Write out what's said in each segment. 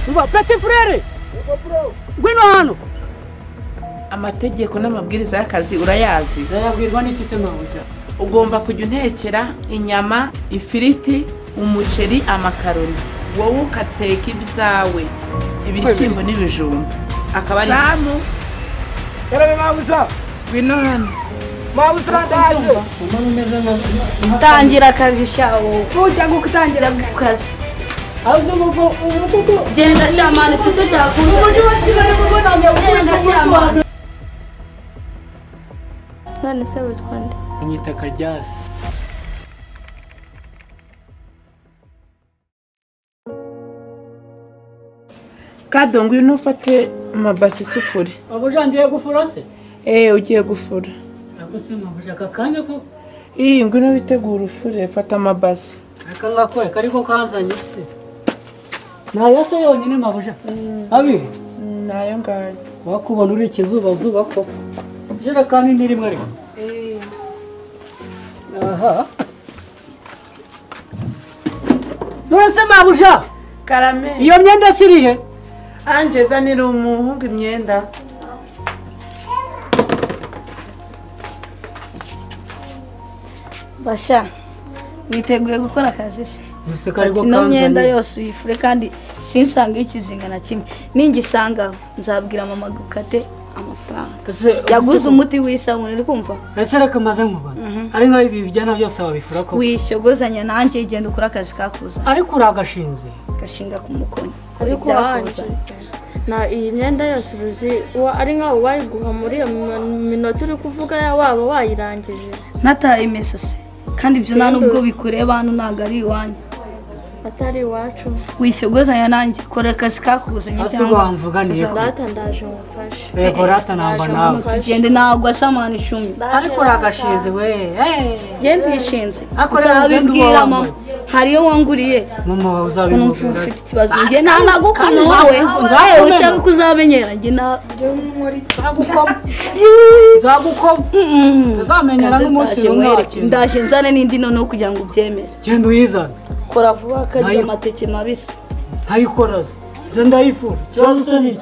Umva petit frere. Ngwino hano. Amategeko n'amabwiriza y'akazi urayazi. Ndayabwirwa n'iki se mabuja? Ugomba kujya untekera inyama, ifiriti, umuceri, amakaroni. Wowe ukateka ibyawe, ibishyimbo n'ibijumba. Akaba ari Samu. Karabe mabuja. Ngwino hano. Mabuja ndaje. Tangira akazi shawo. Ujya gutangira kukazi. Azuko Genda shamana sito cyakuza. Umujyi wa Kigali kuko Genda shamana. None se witwa nde? Nyita Kajyasi. Kado ngwino ufate amabasi isufuri. Mabuja ngiye gufura se? Ugiye gufura. Ako se mabuja kakanya ko? Ngwino witegura ufure, fata amabasi. Aka ngakwe kariko kanzanye se. Nayo se yonyine mabuja. Abi. Nayo ngayo. Wakubona uri ikizuba zuba ko. Jerekani ni rimwe rimwe. Aha. Nose mabuja. Karame. Iyo myenda sirihe? Angeza ni umuhungu imyenda. Basha. Niteguye gukora akazi se. Nose kariko No myenda kanzanye. yose uyifure kandi sinsanga ikizinga na kimwe. Ningisanga nzabwira mama gukate amafaranga. Yaguze umuti w'isabune uri kumva? Ese reka maze nkubaza. Ari nka ibi bijyana byose babifura ko. Wishogozanya nanjye igenda ukora akazi kakuza. Ariko uragashinze. Gashinga ku mukono. Ariko wanje na iyi myenda yose uruzi ari nkaho wayiguha muri iyo minota uri kuvuga ya waba wayirangije. Nataye imeso se. Kandi ibyo nta nubwo bikureba hano ntago ari iwanyu. Atari iwacu. Wishogozanya nanjye kora akazi kakuzanye cyangwa wamvuganiye ko. Rata ndaje umufashe. Yego rata namba nawe. Tugende ntabwo asamana 10. Ariko uragashinze we. Genda ishinze. Akorera Uzabibwira mama. Hariyo wanguriye. Mama uzabimubwira. Ufite ikibazo nge nta nagukana wowe. Ushaka kuzamenyera nge na Zagukoma. Uzamenyera n'umunsi umwe. Ndaje nzane n'indi none kugira ngo ubyemere. Genda uyizane. Kora vuba kagira amateke mabisi. Ntayikoraze. Ze ndayifura. Kibazo se niki?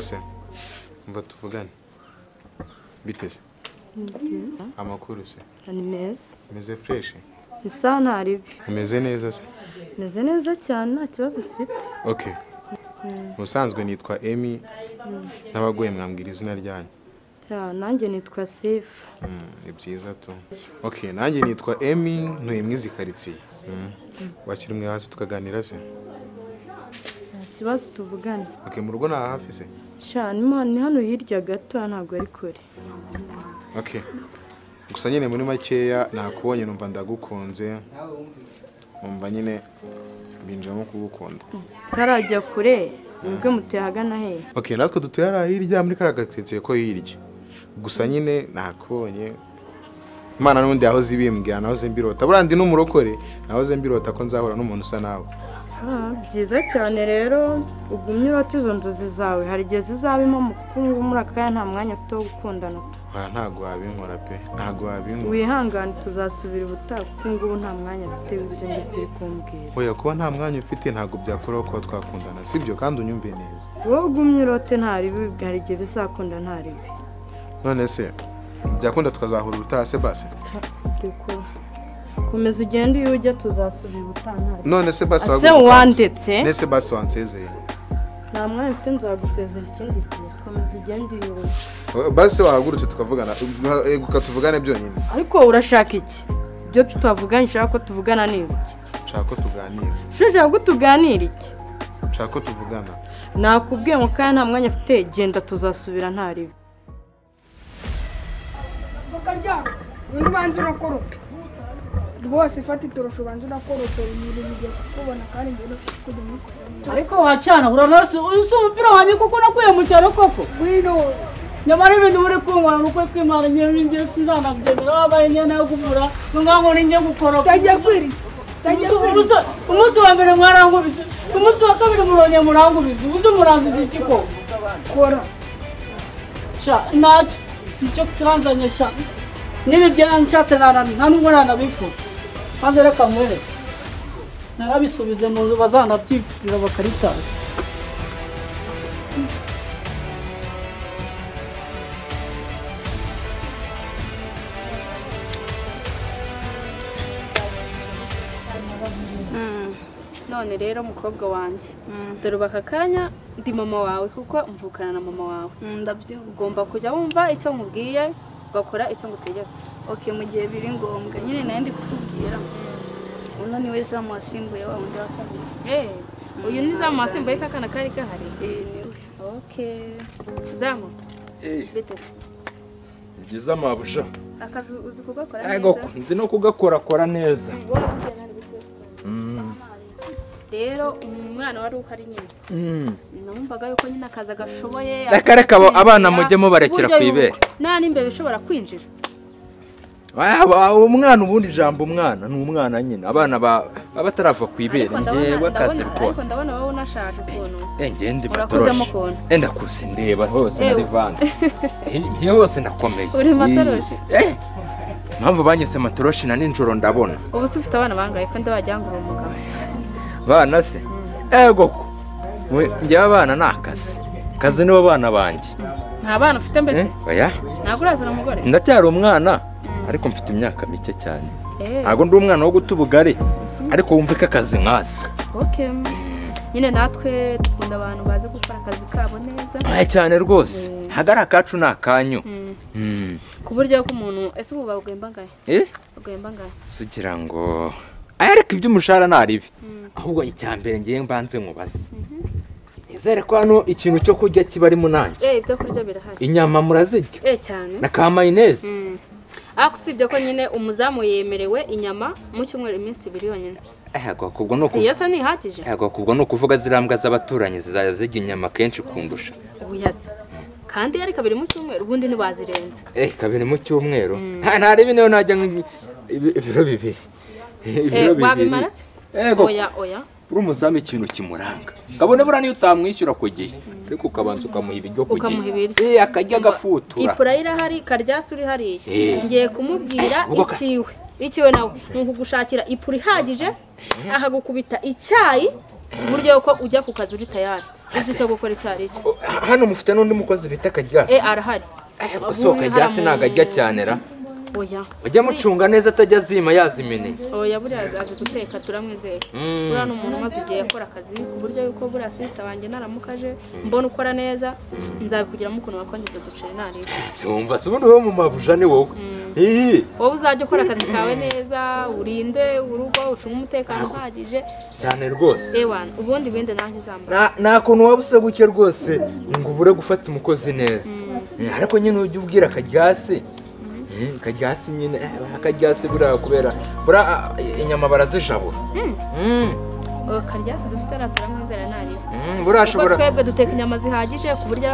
Se umva tuvugane biteze amakuru se ni meza meze fresh bisa ntari meze neza se meze neza cyane nta kibazo mfite okay musanzwe nitwa Emi n'abagoye mwambwira izina ryanyu nanjye nitwa Safe ibyiza to okay nanjye nitwa Emi ntuye mwizikaritsiye wakiri mwe hasi tukaganira se kibazo tuvugane okay mu rugo na hafi se ni hano hirya gato ntabwo ari kure okay gusa nyine muri makeya nakubonye numva ndagukunze umva nyine binjamo kugukunda tarajya kure nubwo muteye hagana he okay natwe dutuye ari hirya muri karagatetse ko hirya gusa nyine nakubonye Imana n'undi yahoze ibimbwira nahoze mbirota burandi n'umurokore nahoze mbirota ko nzahura n'umuntu usa nawe byiza cyane rero ugumye urota izo nzozi zawe hari igihe zizabimo mukungu muri akaya nta mwanya ufite wo gukundana ntago wabinkora pe ntago wabinkora wihangane tuzasubira ubutaha kuko ngubu nta mwanya ufite w'ibyo ngibyo uri kumbwira oya kuba nta mwanya ufite ntago byakuraho kuba twakundana sibyo kandi unyumve neza wowe ugumye urote ntaribi hari igihe bizakunda ntaribi none se byakunda tukazahura ubutaha se basi komeza ugende iyo ujya tuzasubira ubutaha none se basi wandetse nese basi wansezeye nta mwanya mfite nzagusezera ikindi gihe komeza ugende iyo ujya basi wahagurutse tukavugana ukatuvugane byonyine ariko urashaka iki ibyo tutavuganye ushaka ko tuvugana ni ibiki nshaka ko tuganira ushaka ko tuganira iki nshaka ko tuvugana nakubwiye ngo kandi nta mwanya afite genda tuzasubira ntaribi akaryama undi ubanza urakoropa rwose fata itorosho ubanza urakoropa ibintu bigiye kukubona kandi ngendo kujya muri ariko wacana uranose uzi umupira wanjye kuko nakuye mu cyaro koko wino nyamara ibintu muri kunkora nuko kwimana njye sinzanabyemera wabaye imyenda yo kuvura ngo ninjye gukoropa tajya kwiri umunsi wa mbere mwarangubise umunsi wa kabiri muronye murangubise ubuze muranziza iki koko kora sha nacyo nicyo kiranzanye sha niba byanshatse nta nubwo nanabifuza maze reka mwere narabisubize mu nzu bazanabyifurira bakaritaza none rero mukobwa wanjye dore uba aka kanya ndi mama wawe kuko mvukana na mama wawe ndabyumva ugomba kujya wumva icyo nkubwiye ugakora icyo ngutegetse okay mu gihe biri ngombwa nyine nayo ndi kukubwira uno niwe zamu wasimbuye wa wundi wa kabiri uyu ni zamu wasimbuye kakana kari gahari niwe okay zamu bite ni byiza mabuja akazi uzi kugakora yego neza nzi no kugakora neza rero umwana wari uhari nyine namumvaga yuko nyine akazi agashoboye reka abana mujye mubarekera ku ibere nta n'imbere bishobora kwinjira umwana ubundi ijambo umwana ni umwana nyine abana batarava ku ibere ngewe akazi rwose ariko ndabona wowe unashaje ukuntu ngende urakuzemo matoroshi ukuntu ndakuze ndeba hose muri vanze ngewe hose ndakomeye uri matoroshi impamvu banyise matoroshi na nijoro ndabona ubu se ufite abana bangahe ko ndabagira ngo uri umugabo bana se ego ngewe abana ni akazi nibo bana banjye nta bana ufite mbese oya ntabwo urazana umugore ndacyari umwana ariko mfite imyaka mike cyane ntabwo ndi umwana wo guta ubugari ariko wumve ko akazi nkaza nyine natwe dukunda abantu bazi gukora akazi kabo neza cyane rwose hagari akacu ni akanyu ku buryo ko umuntu ese ubu bagwemba ngahe bagwemba ngahe sugira ngo ariko iby'umushahara ntaribi ahubwo icyambere ngiye mbanze nkubaze nizere ko hano ikintu cyo kurya kiba ari munange ibyo kurya birahari inyama murazirya cyane na ka mayoneze ariko usibye ko nyine umuzamu yemerewe inyama mu cyumweru iminsi 2 yonyine kubwo no kuvuga si ntihagije kubwo no kuvuga zirambwa z'abaturanyi zizajya zirya inyama kenshi kundusha ubuyase kandi yari 2 mu cyumweru ubundi ntibazirenze 2 mu cyumweru ntaribi niyo najya ibiro 2 wabimara se oya uri umuzamu ikintu kimuranga kabone bura niyo utamwishyura ku gihe ariko ukabanza ukamuha ibiryo ku gihe akarya agafutura ipura irahari karyasi uri hariya ngiye kumubwira ikiwe nawe ni ukugushakira ipura ihagije akagukubita icyayi uburyo yuko ujya ku kazi uri tayari uzi icyo gukora icyayi cyo hano mufite n'undi mukozi bita karyasi arahari gusa karyasi ntabwo ajya cyane ra oya ujya mucunga neza atajya azima yazimeneye oya buriya azi guteka turamwizeye buriya ni umuntu umaze igihe akora akazi ku buryo yuko buriya sisita wanjye naramukaje mbona ukora neza nzabikugiramo ukuntu wakongeza uduceri nariba wumva se ubundi wowe mu mabuja ni wowe wowe uzajya ukora akazi kawe neza urinde urugo ucunge umutekano uhagije cyane rwose ubundi ibindi nanjye uzambara nta kuntu waba usa gutya rwose ngo ubure gufata umukozi neza ariko nyine ujya ubwira akaryasi karyasi nyine karyasi buriya kubera inyama barazijabura karyasi dufite araturamwizera nariba buriya ashobora twebwe duteka inyama zihagije ku buryo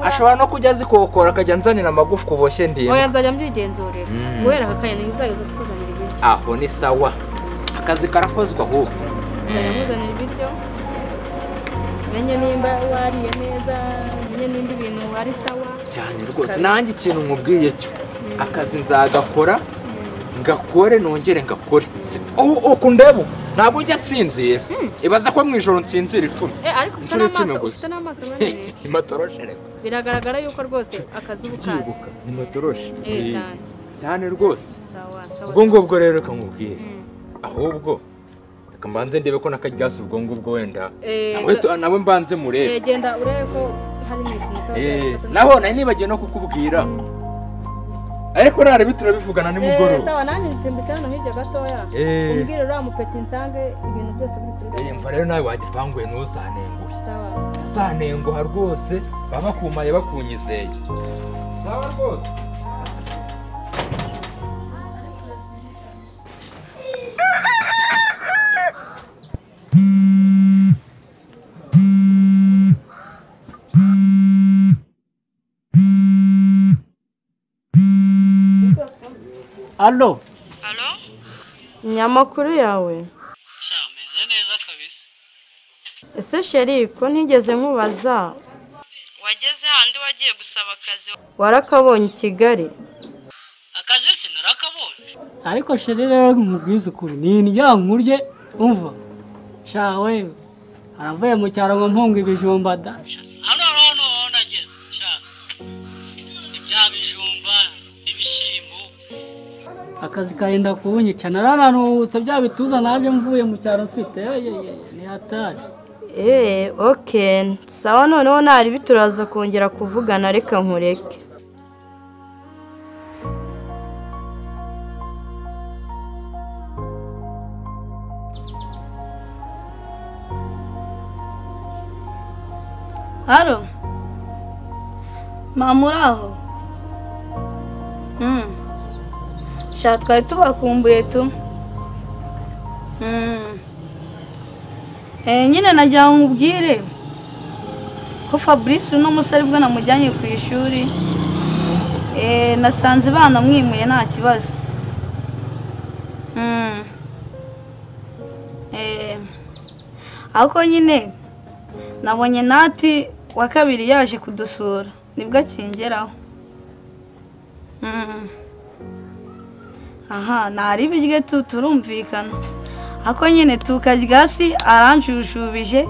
ashobora no kujya azikokora akajya anzanira amagufwa uboshye ndimo oya nzajya mbyigenzurira guhera aka kanya ntizajya kuzanira ibiryo aho ni sawa akazi karakozwe ahubwo nzajya muzanira ibiryo menye nimba wariye neza menye nimba ibintu ari sawa cyane rwose nanjye ikintu nkubwiye cyo akazi nzagakora ngakore nongere ngakore uku ndeba ntabwo ujya atsinzira ibaza ko mu ijoro nsinzira 10 ariko ufite n'amaso manini ni matoroshe biragaragara yuko rwose akazi ubukazi ni matoroshe cyane rwose sawa ubwo ngubwo rero reka nkubwire ahubwo reka mbanze ndebe ko nakaryasi ubwo ngubwo wenda nawe mbanze murebe genda urebe ko hari ikintu naho nari nibagiye no kukubwira ariko narabi turabivugana nimugoroba sawa nanjye nsimbukira hano hirya gatoya umbwire uriya mupeti nsange ibintu byose biri kuri mva rero nawe wagipanguye ntuzanenguhe sawa zanenguha rwose baba bakumaye bakunyizeye sawa rwose Allo. Alo? Nyamakuru yawe? Meze neza kabisa. Ese sheri ko ntigeze nkubaza. Wageze handi wagiye gusaba akazi. Warakabonye i Kigali? Akazi sinarakabonye. Ariko sheri rero mubwiza ukuri ni indyankurye umva. Sha wewe. Aravuye mu cyaro ngo mpunga ibijumba da. Hano nageze. Sha. Ibya bijumba, ibishimbo. Akazi karenda kunyica narananutse bya bituza naje mvuye mu cyaro mfite. Ni hatari. Okay. Sawa noneho nari bituraza kongera kuvugana reka nkureke. Halo. Mama uraho? Sha twari tubakumbuye tu. Nyine najya nkubwire ko Fabrice no musari bwo namujyanye ku ishuri. Nasanze bana mwimuye nta kibazo. Ako nyine nabonye Nati wa kabiri yaje kudusura nibwo akingeraho. Aha nari bijye turumvikana. Ako nyine tukaryasi aranjushubije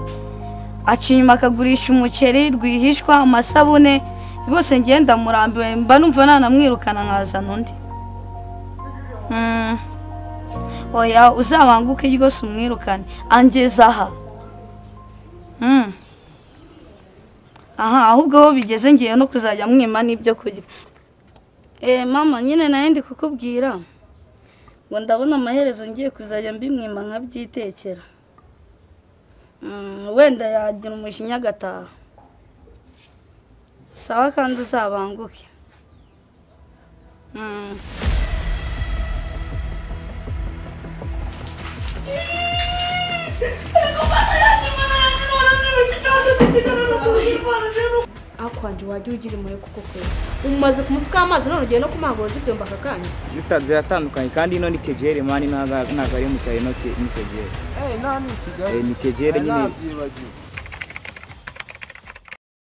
acinyuma akagurisha umuceri rwihishwa amasabune rwose ngenda murambiwe mba numva nanamwirukana nkazana undi. Oya uzabanguke rwose umwirukane angeza aha. Aha ahubwo ho bigeze ngiye no kuzajya mwima n'ibyo kurya. Mama nyine naye ndi kukubwira ngo ndabona amaherezo ngiye kuzajya mbimwima nkabyitekera. Wenda yagira umushinya gataha. Sawa kandi uzabanguke. Akwanje waje ugira imwe kuko kwe umaze kumusuka amazi none ugiye no kumagoza ibyo mbakakanya ziratandukanye kandi ino ni kejere mani ntago ari mu cyaro ino ni kejere nani Kigali ni kejere nyine